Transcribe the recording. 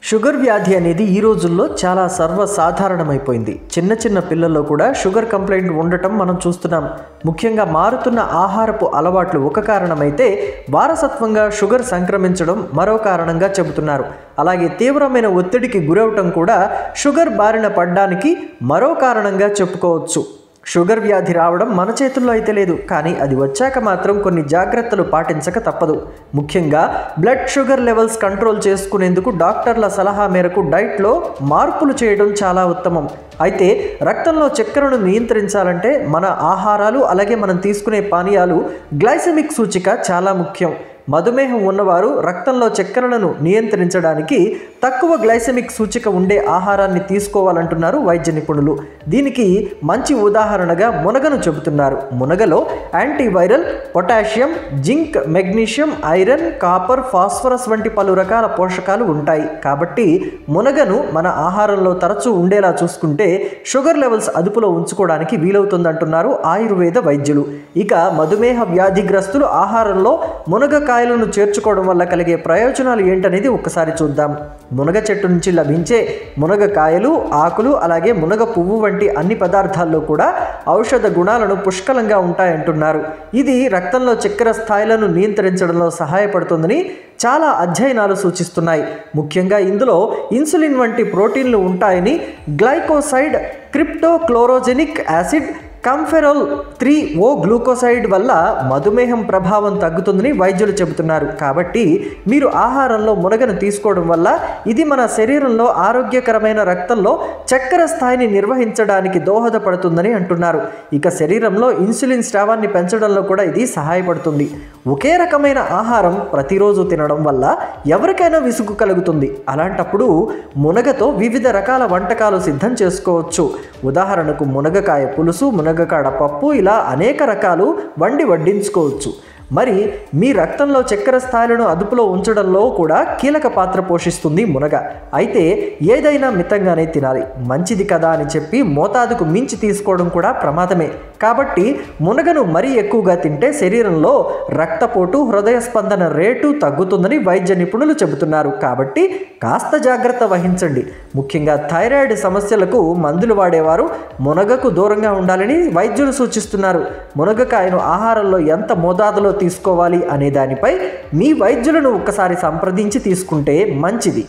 Sugar వ్యాధి అనేది ఈ రోజుల్లో చాలా సర్వసాధారణమైపోయింది. చిన్న చిన్న పిల్లల్లో కూడా షుగర్ కంప్లైంట్ ఉండటం మనం చూస్తున్నాం. ముఖ్యంగా మారుతున్న ఆహారపు అలవాట్లు ఒక కారణమైతే వారసత్వంగా షుగర్ సంక్రమించడం మరో కారణంగా చెబుతున్నారు. అలాగే తీవ్రమైన ఒత్తిడికి గురవటం కూడా షుగర్ బారిన పడడానికి మరో కారణంగా చెప్పుకోవచ్చు. షుగర్ వ్యాధి రావడం మన చేతుల్లో అయితే లేదు, కానీ అది వచ్చాక మాత్రం కొన్ని జాగ్రత్తలు పాటించక తప్పదు. ముఖ్యంగా బ్లడ్ షుగర్ లెవెల్స్ కంట్రోల్ చేసుకునేందుకు డాక్టర్ల సలహా మేరకు డైట్లో మార్పులు చేయడం చాలా ఉత్తమం. అయితే రక్తంలో చక్కెరను నియంత్రించాలంటే మన ఆహారాలు అలాగే మనం తీసుకునే పానీయాలు గ్లైసెమిక్ సూచిక చాలా ముఖ్యం. మధుమేహం ఉన్నవారు రక్తంలో చక్కెరలను నియంత్రించడానికి తక్కువ గ్లైసెమిక్ సూచిక ఉండే ఆహారాన్ని తీసుకోవాలంటున్నారు వైద్య నిపుణులు. దీనికి మంచి ఉదాహరణగా మునగను చెబుతున్నారు. మునగలో antiviral, potassium, zinc, magnesium, iron, copper, phosphorus వంటి పలు రకాల పోషకాలు ఉంటాయి. కాబట్టి మునగను మన ఆహారంలో తరచూ ఉండేలా చూసుకుంటే షుగర్ లెవెల్స్ అదుపులో ఉంచుకోవడానికి వీలవుతుందంటున్నారు ఆయుర్వేద వైద్యులు. ఇక మధుమేహ వ్యాధిగ్రస్తులు ఆహారంలో మునగకాయలను చేర్చుకోవడం వల్ల కలిగే ప్రయోజనాలు ఏంటనేది ఒక్కసారి చూద్దాం. మునగ చెట్టు నుంచి లభించే మునగకాయలు, ఆకులు అలాగే మునగ పువ్వు వంటి అన్ని పదార్థాల్లో కూడా ఔషధ గుణాలను పుష్కలంగా ఉంటాయంటున్నారు. ఇది రక్తంలో చక్కెర స్థాయిలను నియంత్రించడంలో సహాయపడుతుందని చాలా అధ్యయనాలు సూచిస్తున్నాయి. ముఖ్యంగా ఇందులో ఇన్సులిన్ వంటి ప్రోటీన్లు ఉంటాయని, గ్లైకోసైడ్, క్రిప్టోక్లోరోజెనిక్ యాసిడ్, కంఫెరోల్ 3O గ్లూకోసైడ్ వల్ల మధుమేహం ప్రభావం తగ్గుతుందని వైద్యులు చెబుతున్నారు. కాబట్టి మీరు ఆహారంలో మునగను తీసుకోవడం వల్ల ఇది మన శరీరంలో ఆరోగ్యకరమైన రక్తంలో చక్కెర స్థాయిని నిర్వహించడానికి దోహదపడుతుందని అంటున్నారు. ఇక శరీరంలో ఇన్సులిన్ స్రావాన్ని పెంచడంలో కూడా ఇది సహాయపడుతుంది. ఒకే రకమైన ఆహారం ప్రతిరోజు తినడం వల్ల ఎవరికైనా విసుగు కలుగుతుంది. అలాంటప్పుడు మునగతో వివిధ రకాల వంటకాలు సిద్ధం చేసుకోవచ్చు. ఉదాహరణకు మునగకాయ పులుసు, మునగకాడ పప్పు, ఇలా అనేక రకాలు వండి వడ్డించుకోవచ్చు. మరి మీ రక్తంలో చక్కెర స్థాయిలను అదుపులో ఉంచడంలో కూడా కీలక పాత్ర పోషిస్తుంది మునగ. అయితే ఏదైనా మితంగానే తినాలి. మంచిది కదా అని చెప్పి మోతాదుకు మించి తీసుకోవడం కూడా ప్రమాదమే. కాబట్టి మునగను మరీ ఎక్కువగా తింటే శరీరంలో రక్తపోటు, హృదయ స్పందన రేటు తగ్గుతుందని వైద్య నిపుణులు చెబుతున్నారు. కాబట్టి కాస్త జాగ్రత్త వహించండి. ముఖ్యంగా థైరాయిడ్ సమస్యలకు మందులు వాడేవారు మునగకు దూరంగా ఉండాలని వైద్యులు సూచిస్తున్నారు. మునగకాయను ఆహారంలో ఎంత మోతాదులో తీసుకోవాలి అనే దానిపై మీ వైద్యులను ఒక్కసారి సంప్రదించి తీసుకుంటే మంచిది.